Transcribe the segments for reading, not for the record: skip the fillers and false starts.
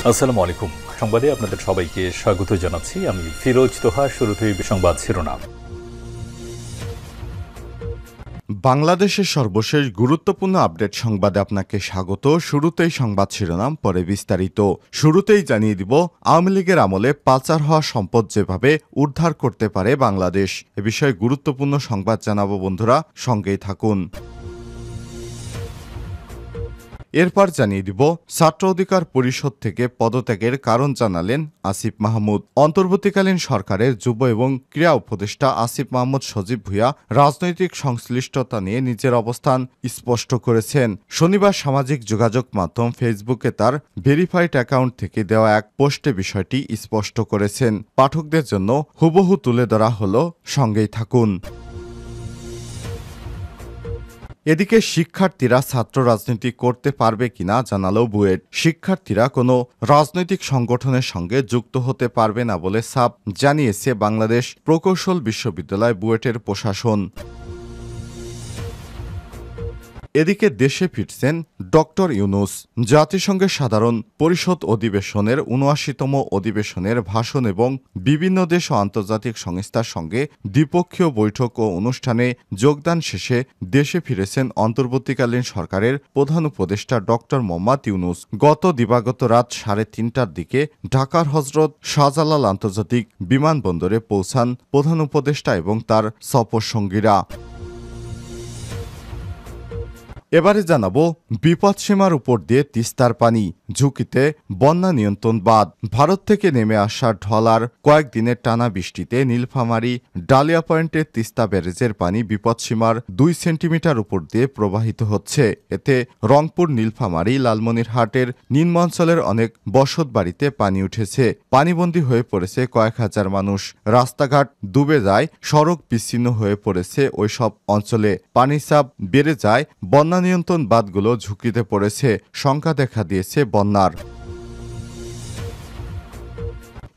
আসসালামু আলাইকুম। সংবাদে আপনাদের সবাইকে স্বাগত জানাচ্ছি। আমি ফিরোজ তোহা। শুরুতেই সংবাদ শিরোনাম। বাংলাদেশের সর্বশেষ গুরুত্বপূর্ণ আপডেট সংবাদে আপনাকে স্বাগত। শুরুতেই সংবাদ শিরোনাম, পরে বিস্তারিত। শুরুতেই জানিয়ে দিব, আওয়ামী লীগের আমলে পাচার হওয়া সম্পদ যেভাবে উদ্ধার করতে পারে বাংলাদেশ। এ বিষয়ে গুরুত্বপূর্ণ সংবাদ জানাবো বন্ধুরা, সঙ্গেই থাকুন। এরপর জানিয়ে দিব, ছাত্র অধিকার পরিষদ থেকে পদত্যাগের কারণ জানালেন আসিফ মাহমুদ। অন্তর্বর্তীকালীন সরকারের যুব এবং ক্রীড়া উপদেষ্টা আসিফ মাহমুদ সজীব ভুঁইয়া রাজনৈতিক সংশ্লিষ্টতা নিয়ে নিজের অবস্থান স্পষ্ট করেছেন। শনিবার সামাজিক যোগাযোগ মাধ্যম ফেসবুকে তার ভেরিফাইড অ্যাকাউন্ট থেকে দেওয়া এক পোস্টে বিষয়টি স্পষ্ট করেছেন। পাঠকদের জন্য হুবহু তুলে ধরা হলো, সঙ্গেই থাকুন। এদিকে শিক্ষার্থীরা ছাত্র রাজনীতি করতে পারবে কিনা জানালো বুয়েট। শিক্ষার্থীরা কোনো রাজনৈতিক সংগঠনের সঙ্গে যুক্ত হতে পারবে না বলে সাফ জানিয়েছে বাংলাদেশ প্রকৌশল বিশ্ববিদ্যালয় বুয়েটের প্রশাসন। এদিকে দেশে ফিরছেন ডক্টর ইউনূস। জাতিসংঘের সাধারণ পরিষদ অধিবেশনের ৭৯তম অধিবেশনের ভাষণ এবং বিভিন্ন দেশ ও আন্তর্জাতিক সংস্থার সঙ্গে দ্বিপক্ষীয় বৈঠক ও অনুষ্ঠানে যোগদান শেষে দেশে ফিরেছেন অন্তর্বর্তীকালীন সরকারের প্রধান উপদেষ্টা ডক্টর মোহাম্মদ ইউনূস। গত দিবাগত রাত ৩:৩০টার দিকে ঢাকার হজরত শাহজালাল আন্তর্জাতিক বিমানবন্দরে পৌঁছান প্রধান উপদেষ্টা এবং তার সফরসঙ্গীরা। এবারে জানাবো, বিপদসীমার উপর দিয়ে তিস্তার পানি, ঝুঁকিতে বন্যা নিয়ন্ত্রণ বাঁধ। ভারত থেকে নেমে আসা ঢলার কয়েকদিনের টানা বৃষ্টিতে নীলফামারী ডালিয়া পয়েন্টের তিস্তা ব্যারেজের পানি বিপদসীমার ২ সেন্টিমিটার উপর দিয়ে প্রবাহিত হচ্ছে। এতে রংপুর, নীলফামারী, লালমনিরহাটের নিম্নাঞ্চলের অনেক বসত বাড়িতে পানি উঠেছে। পানিবন্দী হয়ে পড়েছে কয়েক হাজার মানুষ। রাস্তাঘাট ডুবে যায়, সড়ক বিচ্ছিন্ন হয়ে পড়েছে ওইসব অঞ্চলে। পানির চাপ বেড়ে যায়, বন্যা নিয়ন্ত্রণ বাঁধগুলো ঝুঁকিতে পড়েছে। শঙ্কা দেখা দিয়েছে বন্যার।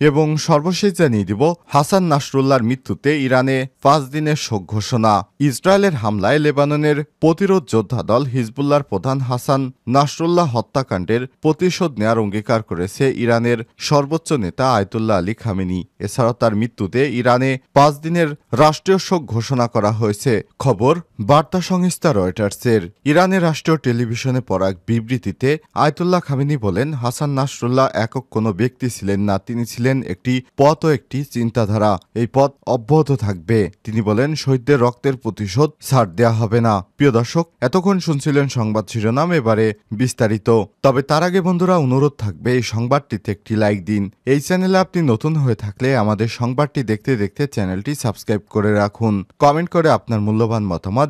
এবং সর্বশেষ জানিয়ে দিব, হাসান নাসরুল্লাহর মৃত্যুতে ইরানে ৫ দিনের শোক ঘোষণা। ইসরায়েলের হামলায় লেবাননের প্রতিরোধ যোদ্ধা দল হিজবুল্লাহর প্রধান হাসান নাসরুল্লাহ হত্যাকাণ্ডের প্রতিশোধ নেয়ার অঙ্গীকার করেছে ইরানের সর্বোচ্চ নেতা আয়াতুল্লাহ আলী খামেনি। এছাড়াও তার মৃত্যুতে ইরানে ৫ দিনের রাষ্ট্রীয় শোক ঘোষণা করা হয়েছে। খবর বার্তা সংস্থা রয়টার্সের। ইরানের রাষ্ট্রীয় টেলিভিশনে পড়া এক বিবৃতিতে আয়াতুল্লাহ খামেনি বলেন, হাসান নাসরুল্লাহ একক কোনো ব্যক্তি ছিলেন না, তিনি ছিলেন একটি পথ ও একটি চিন্তাধারা। এই পথ অব্যাহত থাকবে। তিনি বলেন, শহীদদের রক্তের প্রতিশোধ ছাড় দেয়া হবে না। প্রিয় দর্শক, এতক্ষণ শুনছিলেন সংবাদ শিরোনাম, এবারে বিস্তারিত। তবে তার আগে বন্ধুরা, অনুরোধ থাকবে এই সংবাদটিতে একটি লাইক দিন। এই চ্যানেলে আপনি নতুন হয়ে থাকলে আমাদের সংবাদটি দেখতে দেখতে চ্যানেলটি সাবস্ক্রাইব করে রাখুন। কমেন্ট করে আপনার মূল্যবান মতামত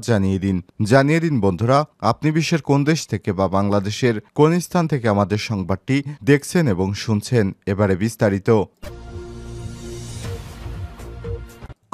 জানিয়ে দিন বন্ধুরা, আপনি বিশ্বের কোন দেশ থেকে বা বাংলাদেশের কোন স্থান থেকে আমাদের সংবাদটি দেখছেন এবং শুনছেন। এবারে বিস্তারিত।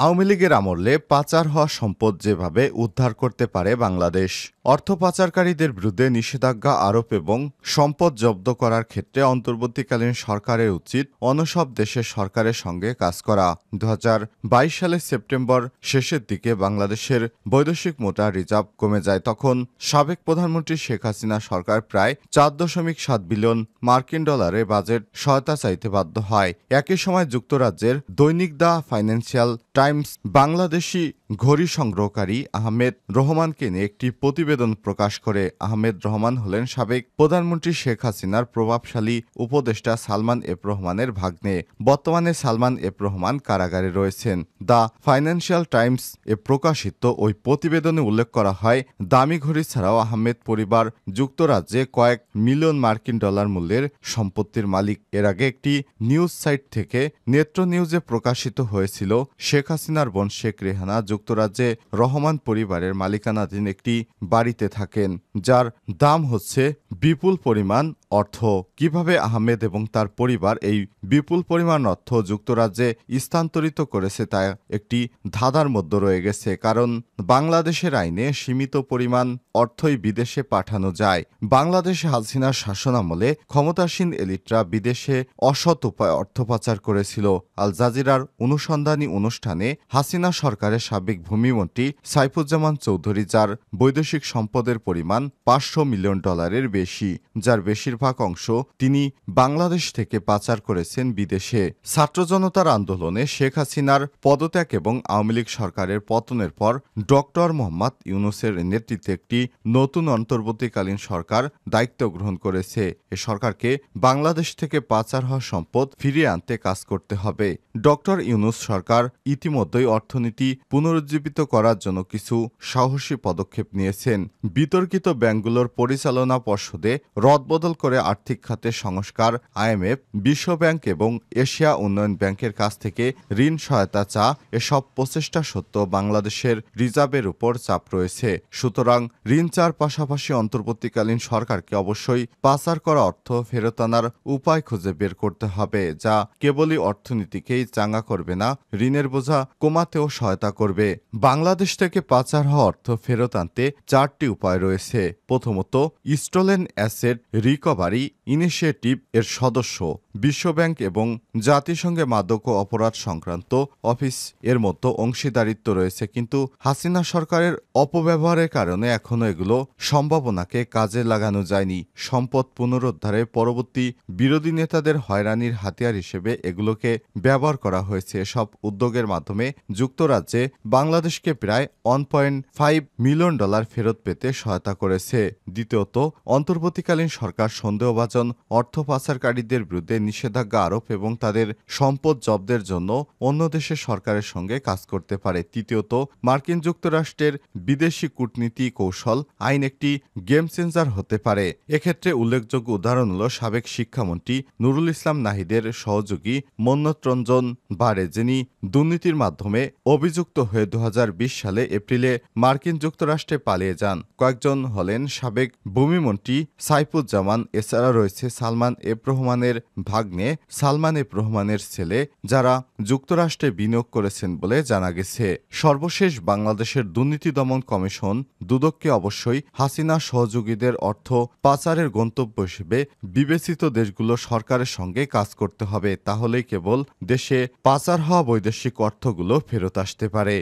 আওয়ামী লীগের আমলে পাচার হওয়া সম্পদ যেভাবে উদ্ধার করতে পারে বাংলাদেশ। অর্থ পাচারকারীদের বিরুদ্ধে নিষেধাজ্ঞা আরোপ এবং সম্পদ জব্দ করার ক্ষেত্রে অন্তর্বর্তীকালীন সরকারের উচিত অন্য সব দেশের সরকারের সঙ্গে কাজ করা। ২০২২ সালের সেপ্টেম্বর শেষের দিকে বাংলাদেশের বৈদেশিক মুদ্রা রিজার্ভ কমে যায়। তখন সাবেক প্রধানমন্ত্রী শেখ হাসিনা সরকার প্রায় ৪.৭ বিলিয়ন মার্কিন ডলারের বাজেট সহায়তা চাইতে বাধ্য হয়। একই সময় যুক্তরাজ্যের দৈনিক দ্য ফাইন্যান্সিয়াল টাইমস বাংলাদেশি ঘড়ি সংগ্রহকারী আহমেদ রহমানকে নিয়ে একটি প্রতিবেদন প্রকাশ করে। আহমেদ রহমান হলেন সাবেক প্রধানমন্ত্রী শেখ হাসিনার প্রভাবশালী উপদেষ্টা সালমান এফ রহমানের ভাগ্নে। বর্তমানে সালমান এফ রহমান কারাগারে রয়েছেন। দ্য ফাইন্যান্সিয়াল টাইমস এ প্রকাশিত ওই প্রতিবেদনে উল্লেখ করা হয়, দামি ঘড়ি ছাড়াও আহমেদ পরিবার যুক্তরাজ্যে কয়েক মিলিয়ন মার্কিন ডলার মূল্যের সম্পত্তির মালিক। এর আগে একটি নিউজ সাইট থেকে নেত্র নিউজে প্রকাশিত হয়েছিল, শেখ হাসিনার বোন শেখ রেহানা যুক্তরাজ্যে রহমান পরিবারের মালিকানাধীন একটি বাড়িতে থাকেন, যার দাম হচ্ছে বিপুল পরিমাণ অর্থ। কিভাবে আহমেদ এবং তার পরিবার এই বিপুল পরিমাণ অর্থ যুক্তরাজ্যে স্থানান্তরিত করেছে তা একটি ধাঁধার মধ্যে রয়ে গেছে। কারণ বাংলাদেশের আইনে সীমিত পরিমাণ অর্থই বিদেশে পাঠানো যায়। বাংলাদেশে হাসিনার শাসনামলে ক্ষমতাসীন এলিটরা বিদেশে অসৎ উপায় অর্থ পাচার করেছিল। আল জাজিরার অনুসন্ধানী অনুষ্ঠানে হাসিনা সরকারের সাবেক ভূমিমন্ত্রী সাইফুজ্জামান চৌধুরী, যার বৈদেশিক সম্পদের পরিমাণ ৫০০ মিলিয়ন ডলারের বেশি, যার বেশিরভাগ বেশিরভাগ অংশ তিনি বাংলাদেশ থেকে পাচার করেছেন বিদেশে। ছাত্র জনতার আন্দোলনে শেখ হাসিনার পদত্যাগ এবং আওয়ামী লীগ সরকারের পতনের পর ডক্টর মোহাম্মদ ইউনূসের নেতৃত্বে একটি নতুন অন্তর্বর্তীকালীন সরকার দায়িত্ব গ্রহণ করেছে। এ সরকারকে বাংলাদেশ থেকে পাচার হওয়া সম্পদ ফিরিয়ে আনতে কাজ করতে হবে। ডক্টর ইউনূস সরকার ইতিমধ্যেই অর্থনীতি পুনরুজ্জীবিত করার জন্য কিছু সাহসী পদক্ষেপ নিয়েছেন। বিতর্কিত ব্যাংকগুলোর পরিচালনা পর্ষদে রদবদল করে আর্থিক খাতে সংস্কার, IMF, বিশ্বব্যাংক এবং এশিয়া উন্নয়ন ব্যাংকের কাছ থেকে ঋণ সহায়তা চা, এসব প্রচেষ্টা সত্ত্বেও বাংলাদেশের রিজার্ভের উপর চাপ রয়েছে। সুতরাং ঋণ চার পাশাপাশি অন্তর্বর্তীকালীন সরকারকে অবশ্যই পাচার করা অর্থ ফেরত আনার উপায় খুঁজে বের করতে হবে, যা কেবলই অর্থনীতিকেই চাঙ্গা করবে না, ঋণের বোঝা কমাতেও সহায়তা করবে। বাংলাদেশ থেকে পাচার হওয়া অর্থ ফেরত আনতে চারটি উপায় রয়েছে। প্রথমত, স্টোলেন অ্যাসেট রিকভারি ইনিশিয়েটিভ এর সদস্য বিশ্বব্যাংক এবং জাতিসংঘে মাদক ও অপরাধ সংক্রান্ত অফিস এর মতো অংশীদারিত্ব রয়েছে, কিন্তু হাসিনা সরকারের অপব্যবহারের কারণে এখনো এগুলো সম্ভাবনাকে কাজে লাগানো যায়নি। সম্পদ পুনরুদ্ধারে পরবর্তী বিরোধী নেতাদের হয়রানির হাতিয়ার হিসেবে এগুলোকে ব্যবহার করা হয়েছে। এসব উদ্যোগের মাধ্যমে যুক্তরাজ্যে বাংলাদেশকে প্রায় $1.5 মিলিয়ন ফেরত পেতে সহায়তা করেছে। দ্বিতীয়ত, অন্তর্বর্তীকালীন সরকার সন্দেহভাজন অর্থ পাচারকারীদের বিরুদ্ধে নিষেধাজ্ঞা আরোপ এবং তাদের সম্পদ জব্দের জন্য অন্য দেশের সরকারের সঙ্গে কাজ করতে পারে। তৃতীয়ত, মার্কিন যুক্তরাষ্ট্রের বিদেশি কূটনীতি কৌশল আইন একটি গেম চেঞ্জার হতে পারে। এক্ষেত্রে উল্লেখযোগ্য উদাহরণ হল সাবেক শিক্ষামন্ত্রী নুরুল ইসলাম নাহিদের সহযোগী মন্নত রঞ্জন বারে, যিনি দুর্নীতির মাধ্যমে অভিযুক্ত হয়ে 2020 সালে এপ্রিলে মার্কিন যুক্তরাষ্ট্রে পালিয়ে যান। কয়েকজন হলেন সাবেক ভূমিমন্ত্রী সাইফুজ্জামান, এছাড়া রয়েছে সালমান এফ রহমানের ভাগ্নে সালমান এফ রহমানের ছেলে, যারা যুক্তরাষ্ট্রে বিনিয়োগ করেছেন বলে জানা গেছে। সর্বশেষ, বাংলাদেশের দুর্নীতি দমন কমিশন দুদককে অবশ্যই হাসিনা সহযোগীদের অর্থ পাচারের গন্তব্য হিসেবে বিবেচিত দেশগুলো সরকারের সঙ্গে কাজ করতে হবে। তাহলেই কেবল দেশে পাচার হওয়া বৈদেশিক অর্থগুলো ফেরত আসতে পারে।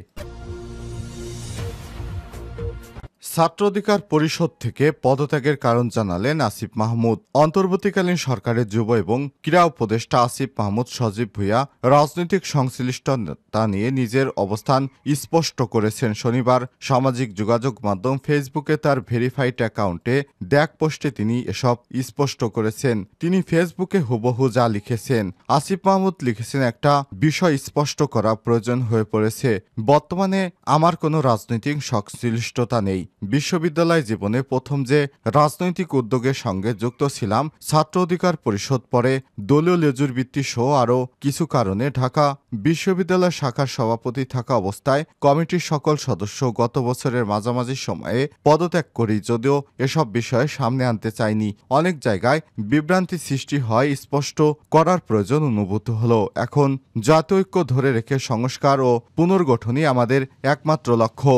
ছাত্র অধিকার পরিষদ থেকে পদত্যাগের কারণ জানালেন আসিফ মাহমুদ। অন্তর্বর্তীকালীন সরকারের যুব এবং ক্রীড়া উপদেষ্টা আসিফ মাহমুদ সজীব ভুঁইয়া রাজনৈতিক সংশ্লিষ্টতা নিয়ে নিজের অবস্থান স্পষ্ট করেছেন। শনিবার সামাজিক যোগাযোগ মাধ্যম ফেসবুকে তার ভেরিফাইড অ্যাকাউন্টে দেখ পোস্টে তিনি এসব স্পষ্ট করেছেন। তিনি ফেসবুকে হুবহু যা লিখেছেন। আসিফ মাহমুদ লিখেছেন, একটা বিষয় স্পষ্ট করা প্রয়োজন হয়ে পড়েছে। বর্তমানে আমার কোনো রাজনৈতিক সংশ্লিষ্টতা নেই। বিশ্ববিদ্যালয় জীবনে প্রথম যে রাজনৈতিক উদ্যোগের সঙ্গে যুক্ত ছিলাম ছাত্র অধিকার পরিষদ, পরে দলীয় লেজুরবৃত্তি সহ আরও কিছু কারণে ঢাকা বিশ্ববিদ্যালয় শাখার সভাপতি থাকা অবস্থায় কমিটির সকল সদস্য গত বছরের মাঝামাঝি সময়ে পদত্যাগ করি। যদিও এসব বিষয়ে সামনে আনতে চাইনি, অনেক জায়গায় বিভ্রান্তি সৃষ্টি হয়, স্পষ্ট করার প্রয়োজন অনুভূত হলো। এখন জাতীয় ঐক্য ধরে রেখে সংস্কার ও পুনর্গঠনই আমাদের একমাত্র লক্ষ্য।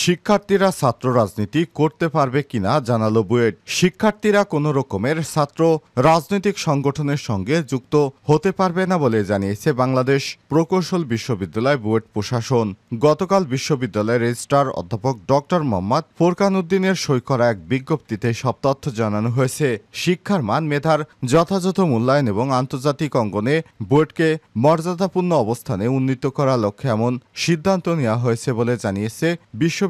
শিক্ষার্থীরা ছাত্র রাজনীতি করতে পারবে কিনা জানালো বুয়েট। শিক্ষার্থীরা কোনো রকমের ছাত্র রাজনৈতিক সংগঠনের সঙ্গে যুক্ত হতে পারবে না বলে জানিয়েছে বাংলাদেশ প্রকৌশল বিশ্ববিদ্যালয় বুয়েট প্রশাসন। গতকাল বিশ্ববিদ্যালয়ের রেজিস্ট্রার অধ্যাপক ডক্টর মোহাম্মদ ফোরকান উদ্দিনের সই করা এক বিজ্ঞপ্তিতে সব তথ্য জানানো হয়েছে। শিক্ষার মান, মেধার যথাযথ মূল্যায়ন এবং আন্তর্জাতিক অঙ্গনে বুয়েটকে মর্যাদাপূর্ণ অবস্থানে উন্নীত করার লক্ষ্যে এমন সিদ্ধান্ত নেওয়া হয়েছে বলে জানিয়েছে বিশ্ববিদ্যালয়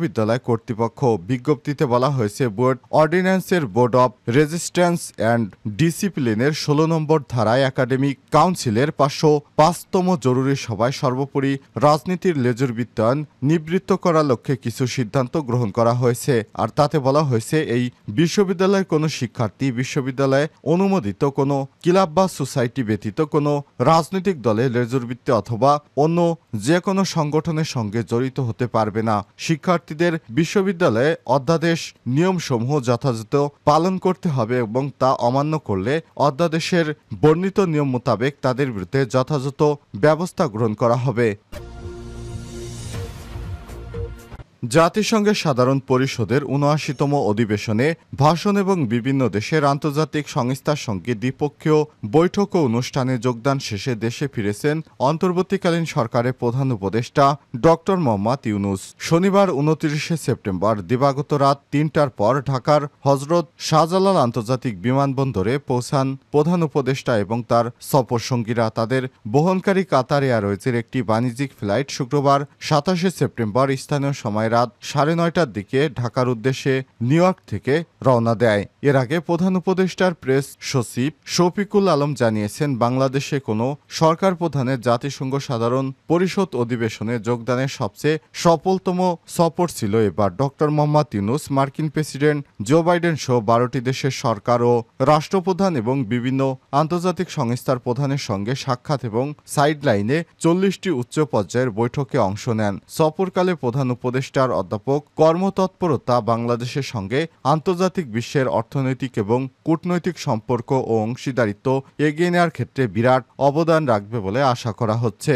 কর্তৃপক্ষ। বিজ্ঞপ্তিতে বলা হয়েছে, বুয়েট অর্ডিন্যান্সের বোর্ড অব রেজিস্ট্যান্স অ্যান্ড ডিসিপ্লিনের 16 নম্বর ধারায় একাডেমিক কাউন্সিলের 505তম জরুরি সভায় সর্বোপরি রাজনীতির লেজুরবৃত্তায়ন নিবৃত্ত করার লক্ষ্যে কিছু সিদ্ধান্ত গ্রহণ করা হয়েছে। আর তাতে বলা হয়েছে, এই বিশ্ববিদ্যালয়ের কোনো শিক্ষার্থী বিশ্ববিদ্যালয়ে অনুমোদিত কোনো ক্লাব বা সোসাইটি ব্যতীত কোনো রাজনৈতিক দলে লেজুরবৃত্তি অথবা অন্য যে কোনো সংগঠনের সঙ্গে জড়িত হতে পারবে না। শিক্ষার্থীদের বিশ্ববিদ্যালয়ে অধ্যাদেশ নিয়মসমূহ যথাযথ পালন করতে হবে এবং তা অমান্য করলে অধ্যাদেশের বর্ণিত নিয়ম মোতাবেক তাদের বিরুদ্ধে যথাযথ ব্যবস্থা গ্রহণ করা হবে। জাতিসংঘের সাধারণ পরিষদের ৭৯তম অধিবেশনে ভাষণ এবং বিভিন্ন দেশের আন্তর্জাতিক সংস্থার সঙ্গে দ্বিপক্ষীয় বৈঠক ও অনুষ্ঠানে যোগদান শেষে দেশে ফিরেছেন অন্তর্বর্তীকালীন সরকারের প্রধান উপদেষ্টা ডক্টর মোহাম্মদ ইউনূস। শনিবার ২৯শে সেপ্টেম্বর দিবাগত রাত ৩টার পর ঢাকার হজরত শাহজালাল আন্তর্জাতিক বিমানবন্দরে পৌঁছান প্রধান উপদেষ্টা এবং তার সফরসঙ্গীরা। তাদের বহনকারী কাতার এয়ারওয়েজের একটি বাণিজ্যিক ফ্লাইট শুক্রবার ২৭শে সেপ্টেম্বর স্থানীয় সময় রাত ৯:৩০টার দিকে ঢাকার উদ্দেশ্যে নিউ ইয়র্ক থেকে রওনা দেয়। এর আগে প্রধান উপদেষ্টার প্রেস সচিব শফিকুল আলম জানিয়েছেন, বাংলাদেশে কোনো সরকার প্রধানের জাতিসংঘ সাধারণ পরিষদ অধিবেশনে যোগদানের সবচেয়ে সফলতম সফর ছিল এবার। ডক্টর মোহাম্মদ ইউনূস মার্কিন প্রেসিডেন্ট জো বাইডেন সহ ১২টি দেশের সরকার ও রাষ্ট্রপ্রধান এবং বিভিন্ন আন্তর্জাতিক সংস্থার প্রধানের সঙ্গে সাক্ষাৎ এবং সাইডলাইনে ৪০টি উচ্চ পর্যায়ের বৈঠকে অংশ নেন। সফরকালে প্রধান উপদেষ্টার অধ্যাপক কর্মতৎপরতা বাংলাদেশের সঙ্গে আন্তর্জাতিক বিশ্বের অর্থনৈতিক এবং কূটনৈতিক সম্পর্ক ও অংশীদারিত্ব এগিয়ে নেওয়ার ক্ষেত্রে বিরাট অবদান রাখবে বলে আশা করা হচ্ছে।